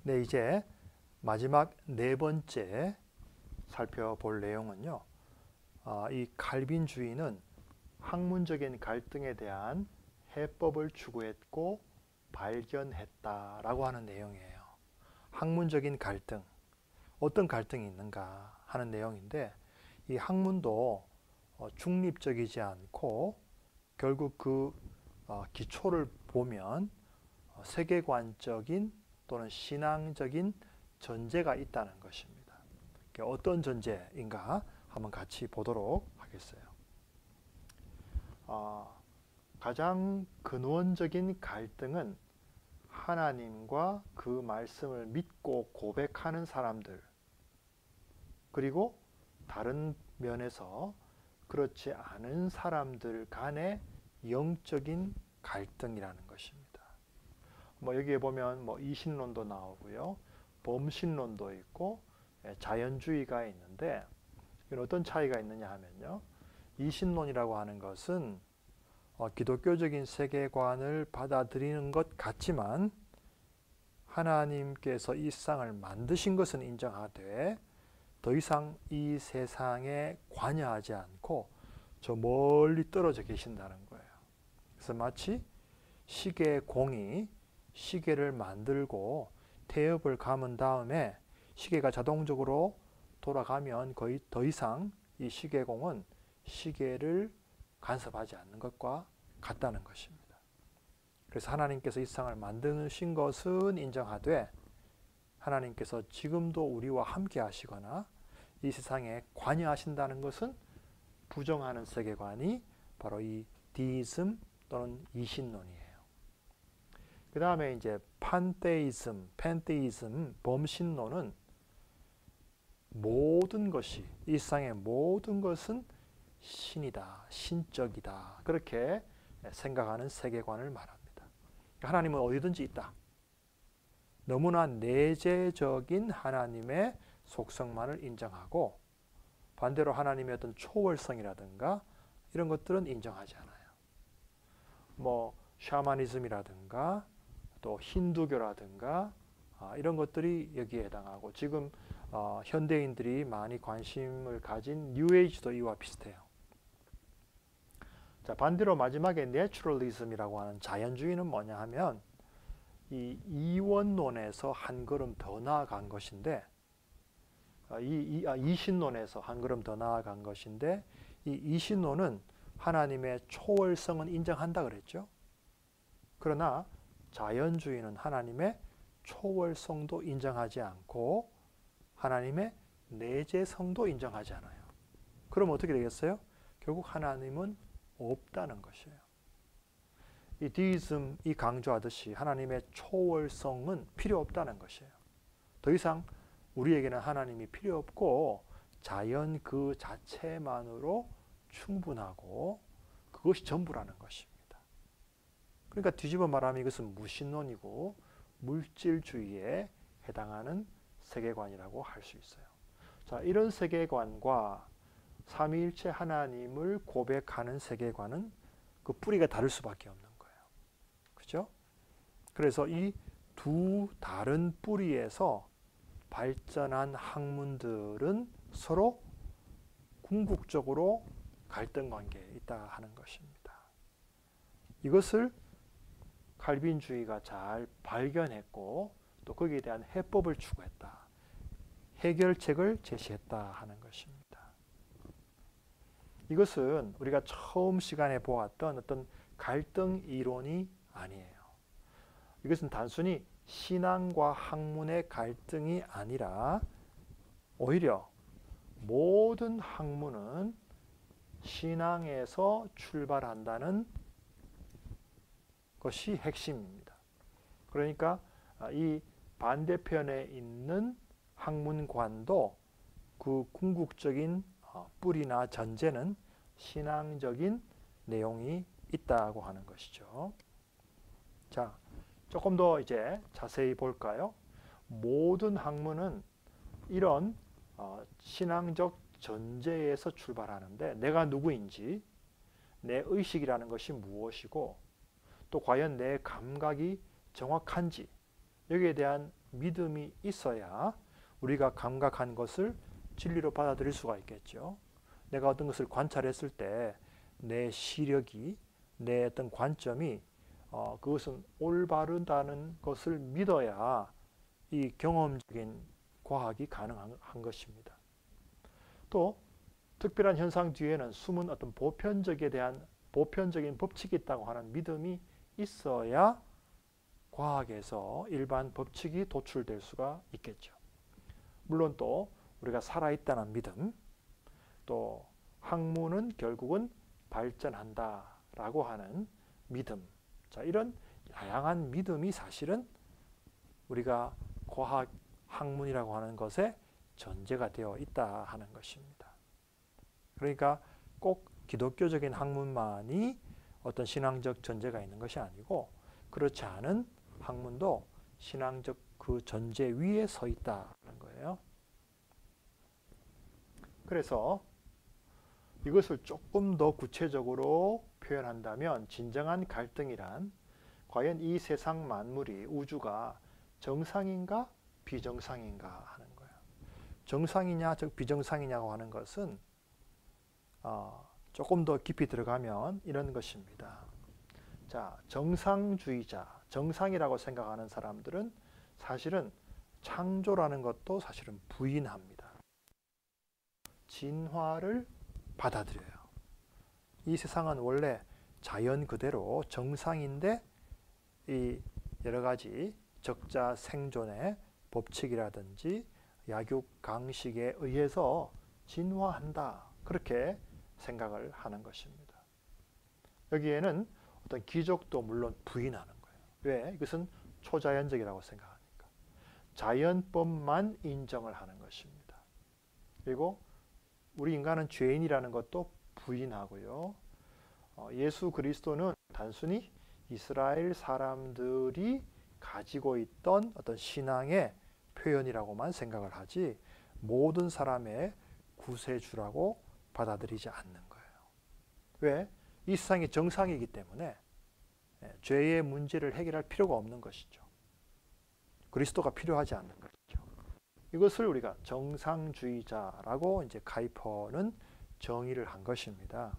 네, 이제 마지막 네 번째 살펴볼 내용은요. 이 칼빈주의는 학문적인 갈등에 대한 해법을 추구했고 발견했다라고 하는 내용이에요. 학문적인 갈등, 어떤 갈등이 있는가 하는 내용인데, 이 학문도 중립적이지 않고 결국 그 기초를 보면 세계관적인 또는 신앙적인 전제가 있다는 것입니다. 어떤 전제인가 한번 같이 보도록 하겠어요. 가장 근원적인 갈등은 하나님과 그 말씀을 믿고 고백하는 사람들, 그리고 다른 면에서 그렇지 않은 사람들 간의 영적인 갈등이라는 것입니다. 여기에 보면 이신론도 나오고요, 범신론도 있고 자연주의가 있는데, 이건 어떤 차이가 있느냐 하면요, 이신론이라고 하는 것은 기독교적인 세계관을 받아들이는 것 같지만 하나님께서 이 세상을 만드신 것은 인정하되 더 이상 이 세상에 관여하지 않고 저 멀리 떨어져 계신다는 거예요. 그래서 마치 시계 공이 시계를 만들고 태엽을 감은 다음에 시계가 자동적으로 돌아가면 거의 더 이상 이 시계공은 시계를 간섭하지 않는 것과 같다는 것입니다. 그래서 하나님께서 이 세상을 만드신 것은 인정하되 하나님께서 지금도 우리와 함께 하시거나 이 세상에 관여하신다는 것은 부정하는 세계관이 바로 이 디이즘 또는 이신론이에요. 그 다음에 이제 판테이즘, 팬테이즘, 범신론은 모든 것이, 이 세상의 모든 것은 신이다, 신적이다, 그렇게 생각하는 세계관을 말합니다. 하나님은 어디든지 있다. 너무나 내재적인 하나님의 속성만을 인정하고 반대로 하나님의 어떤 초월성이라든가 이런 것들은 인정하지 않아요. 샤머니즘이라든가 또 힌두교라든가 이런 것들이 여기에 해당하고, 지금 현대인들이 많이 관심을 가진 뉴에이지도 이와 비슷해요. 자, 반대로 마지막에 내추럴리즘이라고 하는 자연주의는 뭐냐 하면 이 이원론에서 한 걸음 더 나아간 것인데, 이신론에서 한 걸음 더 나아간 것인데, 이 이신론은 하나님의 초월성은 인정한다 그랬죠. 그러나 자연주의는 하나님의 초월성도 인정하지 않고 하나님의 내재성도 인정하지 않아요. 그럼 어떻게 되겠어요? 결국 하나님은 없다는 것이에요. 이 디이즘이 강조하듯이 하나님의 초월성은 필요 없다는 것이에요. 더 이상 우리에게는 하나님이 필요 없고 자연 그 자체만으로 충분하고 그것이 전부라는 것입니다. 그러니까 뒤집어 말하면 이것은 무신론이고 물질주의에 해당하는 세계관이라고 할 수 있어요. 자, 이런 세계관과 삼위일체 하나님을 고백하는 세계관은 그 뿌리가 다를 수밖에 없는 거예요. 그죠? 그래서 이 두 다른 뿌리에서 발전한 학문들은 서로 궁극적으로 갈등 관계에 있다 하는 것입니다. 이것을 칼빈주의가 잘 발견했고 또 거기에 대한 해법을 추구했다. 해결책을 제시했다 하는 것입니다. 이것은 우리가 처음 시간에 보았던 어떤 갈등 이론이 아니에요. 이것은 단순히 신앙과 학문의 갈등이 아니라 오히려 모든 학문은 신앙에서 출발한다는 것이 핵심입니다. 그러니까 이 반대편에 있는 학문관도 그 궁극적인 뿌리나 전제는 신앙적인 내용이 있다고 하는 것이죠. 자, 조금 더 이제 자세히 볼까요? 모든 학문은 이런 신앙적 전제에서 출발하는데, 내가 누구인지, 내 의식이라는 것이 무엇이고 또 과연 내 감각이 정확한지 여기에 대한 믿음이 있어야 우리가 감각한 것을 진리로 받아들일 수가 있겠죠. 내가 어떤 것을 관찰했을 때 내 시력이, 내 어떤 관점이 그것은 올바르다는 것을 믿어야 이 경험적인 과학이 가능한 것입니다. 또 특별한 현상 뒤에는 숨은 어떤 보편적인 법칙이 있다고 하는 믿음이 있어야 과학에서 일반 법칙이 도출될 수가 있겠죠. 물론 또 우리가 살아있다는 믿음, 또 학문은 결국은 발전한다라고 하는 믿음, 자, 이런 다양한 믿음이 사실은 우리가 과학, 학문이라고 하는 것에 전제가 되어 있다 하는 것입니다. 그러니까 꼭 기독교적인 학문만이 어떤 신앙적 전제가 있는 것이 아니고 그렇지 않은 학문도 신앙적 그 전제 위에 서 있다는 거예요. 그래서 이것을 조금 더 구체적으로 표현한다면 진정한 갈등이란 과연 이 세상 만물이 우주가 정상인가 비정상인가 하는 거예요. 정상이냐 비정상이냐고 하는 것은 조금 더 깊이 들어가면 이런 것입니다. 자, 정상주의자, 정상이라고 생각하는 사람들은 사실은 창조라는 것도 사실은 부인합니다. 진화를 받아들여요. 이 세상은 원래 자연 그대로 정상인데 이 여러 가지 적자 생존의 법칙이라든지 약육 강식에 의해서 진화한다. 그렇게 생각을 하는 것입니다. 여기에는 어떤 기적도 물론 부인하는 거예요. 왜? 이것은 초자연적이라고 생각하니까. 자연법만 인정을 하는 것입니다. 그리고 우리 인간은 죄인이라는 것도 부인하고요. 예수 그리스도는 단순히 이스라엘 사람들이 가지고 있던 어떤 신앙의 표현이라고만 생각을 하지 모든 사람의 구세주라고 받아들이지 않는 거예요. 왜? 이 세상이 정상이기 때문에 죄의 문제를 해결할 필요가 없는 것이죠. 그리스도가 필요하지 않는 것이죠. 이것을 우리가 정상주의자라고 이제 카이퍼는 정의를 한 것입니다.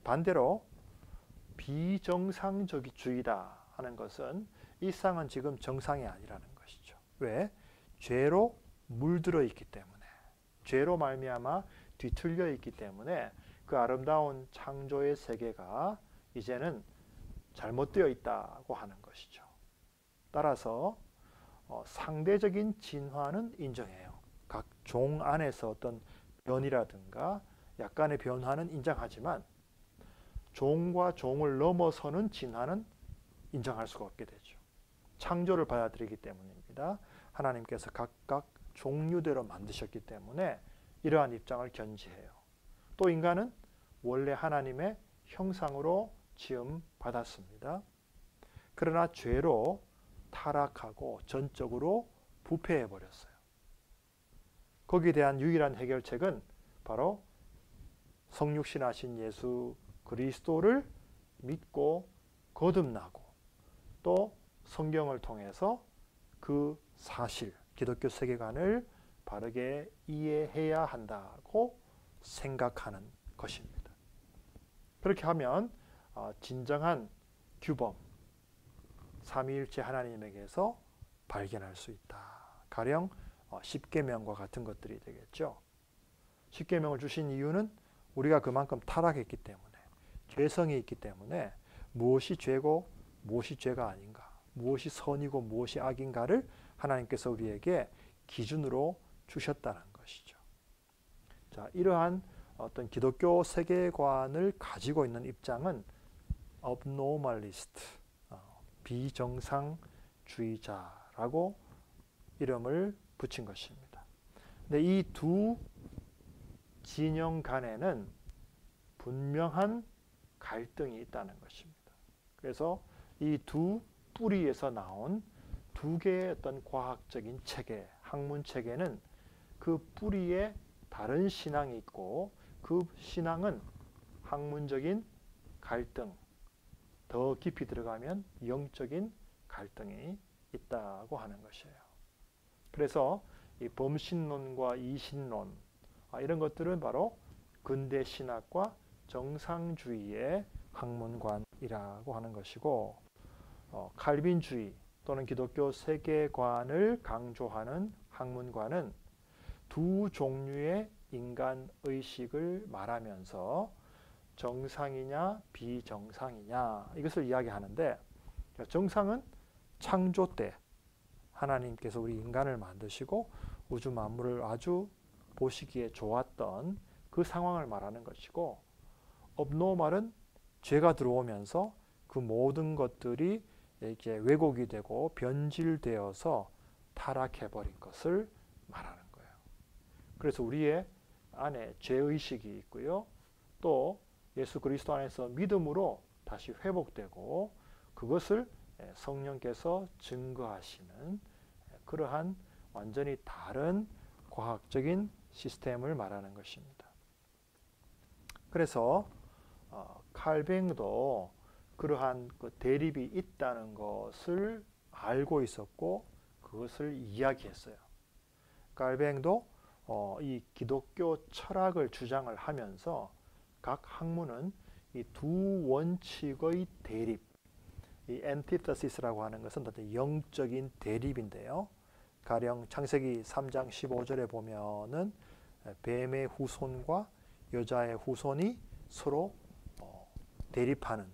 반대로 비정상주의다 하는 것은 이 세상은 지금 정상이 아니라는 것이죠. 왜? 죄로 물들어 있기 때문에, 죄로 말미암아 뒤틀려 있기 때문에 그 아름다운 창조의 세계가 이제는 잘못되어 있다고 하는 것이죠. 따라서 상대적인 진화는 인정해요. 각 종 안에서 어떤 변이라든가 약간의 변화는 인정하지만 종과 종을 넘어서는 진화는 인정할 수가 없게 되죠. 창조를 받아들이기 때문입니다. 하나님께서 각각 종류대로 만드셨기 때문에 이러한 입장을 견지해요. 또 인간은 원래 하나님의 형상으로 지음 받았습니다. 그러나 죄로 타락하고 전적으로 부패해 버렸어요. 거기에 대한 유일한 해결책은 바로 성육신하신 예수 그리스도를 믿고 거듭나고 또 성경을 통해서 그 사실, 기독교 세계관을 바르게 이해해야 한다고 생각하는 것입니다. 그렇게 하면 진정한 규범, 삼위일체 하나님에게서 발견할 수 있다. 가령 십계명과 같은 것들이 되겠죠. 십계명을 주신 이유는 우리가 그만큼 타락했기 때문에, 죄성이 있기 때문에 무엇이 죄고 무엇이 죄가 아닌가, 무엇이 선이고 무엇이 악인가를 하나님께서 우리에게 기준으로 주셨다는 것이죠. 자, 이러한 어떤 기독교 세계관을 가지고 있는 입장은 abnormalist, 비정상주의자라고 이름을 붙인 것입니다. 근데 이 두 진영 간에는 분명한 갈등이 있다는 것입니다. 그래서 이 두 뿌리에서 나온 두 개의 어떤 과학적인 체계, 학문 체계는 그 뿌리에 다른 신앙이 있고 그 신앙은 학문적인 갈등, 더 깊이 들어가면 영적인 갈등이 있다고 하는 것이에요. 그래서 이 범신론과 이신론 이런 것들은 바로 근대 신학과 정상주의의 학문관이라고 하는 것이고, 칼빈주의 또는 기독교 세계관을 강조하는 학문관은 두 종류의 인간 의식을 말하면서 정상이냐 비정상이냐 이것을 이야기하는데, 정상은 창조 때 하나님께서 우리 인간을 만드시고 우주 만물을 아주 보시기에 좋았던 그 상황을 말하는 것이고, 업노말은 죄가 들어오면서 그 모든 것들이 이렇게 왜곡이 되고 변질되어서 타락해버린 것을 말하는 거예요. 그래서 우리의 안에 죄의식이 있고요. 또 예수 그리스도 안에서 믿음으로 다시 회복되고 그것을 성령께서 증거하시는 그러한 완전히 다른 과학적인 시스템을 말하는 것입니다. 그래서 칼뱅도 그러한 그 대립이 있다는 것을 알고 있었고 그것을 이야기했어요. 칼뱅도 이 기독교 철학을 주장을 하면서 각 학문은 이 두 원칙의 대립, 이 엔티테시스라고 하는 것은 어떤 영적인 대립인데요. 가령 창세기 3장 15절에 보면은 뱀의 후손과 여자의 후손이 서로 대립하는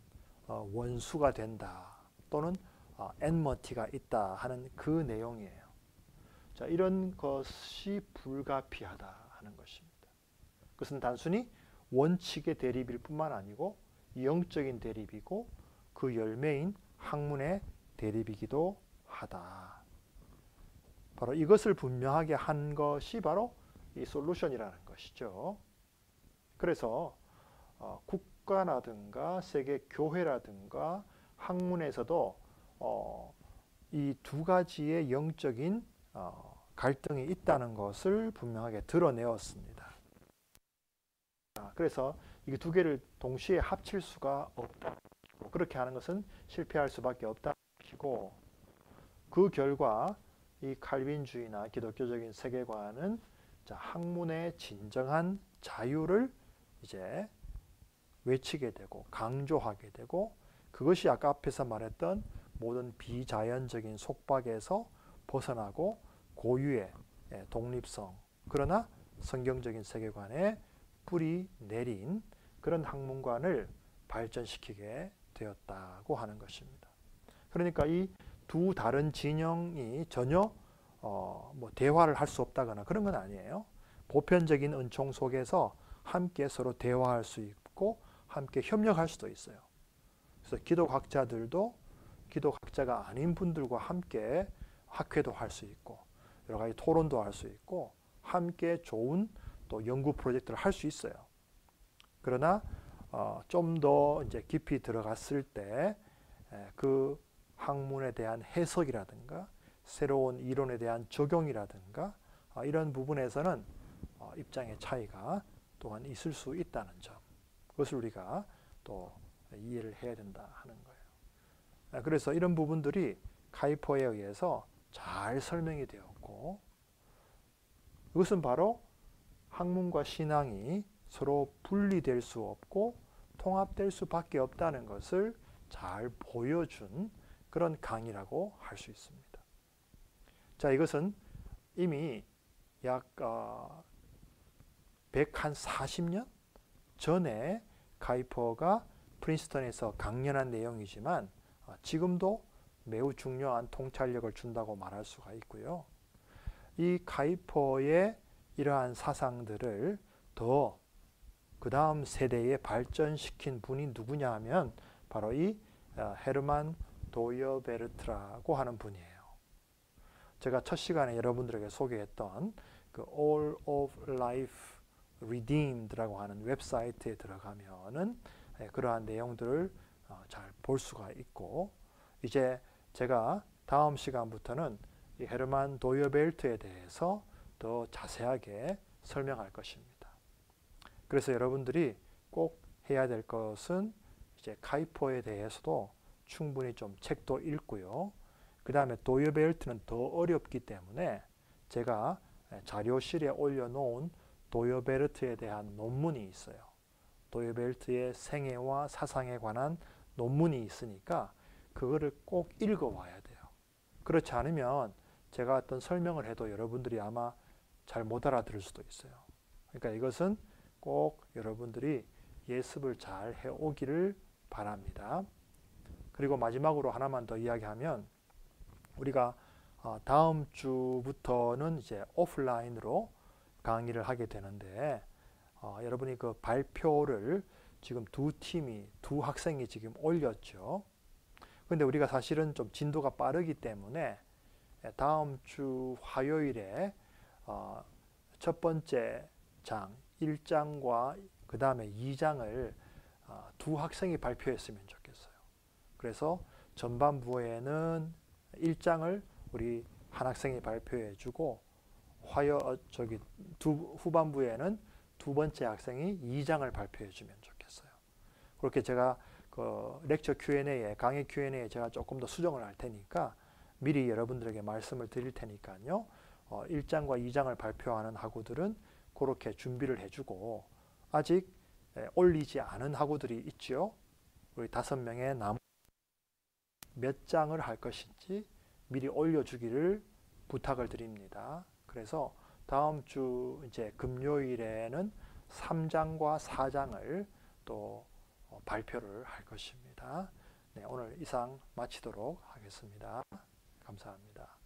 원수가 된다 또는 엔머티가 있다 하는 그 내용이에요. 자, 이런 것이 불가피하다 하는 것입니다. 그것은 단순히 원칙의 대립일 뿐만 아니고 영적인 대립이고 그 열매인 학문의 대립이기도 하다. 바로 이것을 분명하게 한 것이 바로 이 솔루션이라는 것이죠. 그래서 국가라든가 세계 교회라든가 학문에서도 이 두 가지의 영적인 갈등이 있다는 것을 분명하게 드러내었습니다. 그래서 이 두 개를 동시에 합칠 수가 없다. 그렇게 하는 것은 실패할 수밖에 없다는 것이고, 그 결과 이 칼빈주의나 기독교적인 세계관은 학문의 진정한 자유를 이제 외치게 되고 강조하게 되고, 그것이 아까 앞에서 말했던 모든 비자연적인 속박에서 벗어나고 고유의 독립성, 그러나 성경적인 세계관에 뿌리 내린 그런 학문관을 발전시키게 되었다고 하는 것입니다. 그러니까 이 두 다른 진영이 전혀 뭐 대화를 할 수 없다거나 그런 건 아니에요. 보편적인 은총 속에서 함께 서로 대화할 수 있고 함께 협력할 수도 있어요. 그래서 기독학자들도 기독학자가 아닌 분들과 함께 학회도 할 수 있고 여러 가지 토론도 할 수 있고 함께 좋은 또 연구 프로젝트를 할 수 있어요. 그러나 좀 더 이제 깊이 들어갔을 때 그 학문에 대한 해석이라든가 새로운 이론에 대한 적용이라든가 이런 부분에서는 입장의 차이가 또한 있을 수 있다는 점, 그것을 우리가 또 이해를 해야 된다 하는 거예요. 그래서 이런 부분들이 카이퍼에 의해서 잘 설명이 되었고, 그것은 바로 학문과 신앙이 서로 분리될 수 없고 통합될 수밖에 없다는 것을 잘 보여준 그런 강의라고 할 수 있습니다. 자, 이것은 이미 약 140년 전에 카이퍼가 프린스턴에서 강연한 내용이지만 지금도 매우 중요한 통찰력을 준다고 말할 수가 있고요. 이 카이퍼의 이러한 사상들을 더 그 다음 세대에 발전시킨 분이 누구냐 하면 바로 이 헤르만 도여베르트라고 하는 분이에요. 제가 첫 시간에 여러분들에게 소개했던 그 All of Life Redeemed라고 하는 웹사이트에 들어가면은 그러한 내용들을 잘 볼 수가 있고, 이제 제가 다음 시간부터는 이 헤르만 도여베르트에 대해서 더 자세하게 설명할 것입니다. 그래서 여러분들이 꼭 해야 될 것은 이제 카이퍼에 대해서도 충분히 좀 책도 읽고요. 그 다음에 도어벨트는 더 어렵기 때문에 제가 자료실에 올려놓은 도어벨트에 대한 논문이 있어요. 도어벨트의 생애와 사상에 관한 논문이 있으니까 그거를 꼭 읽어와야 돼요. 그렇지 않으면 제가 어떤 설명을 해도 여러분들이 아마 잘 못 알아들을 수도 있어요. 그러니까 이것은 꼭 여러분들이 예습을 잘 해오기를 바랍니다. 그리고 마지막으로 하나만 더 이야기하면 우리가 다음 주부터는 이제 오프라인으로 강의를 하게 되는데 여러분이 그 발표를 지금 두 학생이 지금 올렸죠. 근데 우리가 사실은 좀 진도가 빠르기 때문에 다음 주 화요일에 첫 번째 장 1장과 그 다음에 2장을 두 학생이 발표했으면 좋겠어요. 그래서 전반부에는 1장을 우리 한 학생이 발표해 주고 후반부에는 두 번째 학생이 2장을 발표해 주면 좋겠어요. 그렇게 제가 그 렉처 Q&A에 강의 Q&A에 제가 조금 더 수정을 할 테니까 미리 여러분들에게 말씀을 드릴 테니까요. 1장과 2장을 발표하는 학우들은 그렇게 준비를 해주고 아직 올리지 않은 학우들이 있죠. 우리 5명의 나머지 몇 장을 할 것인지 미리 올려주기를 부탁을 드립니다. 그래서 다음 주 이제 금요일에는 3장과 4장을 또 발표를 할 것입니다. 네, 오늘 이상 마치도록 하겠습니다. 감사합니다.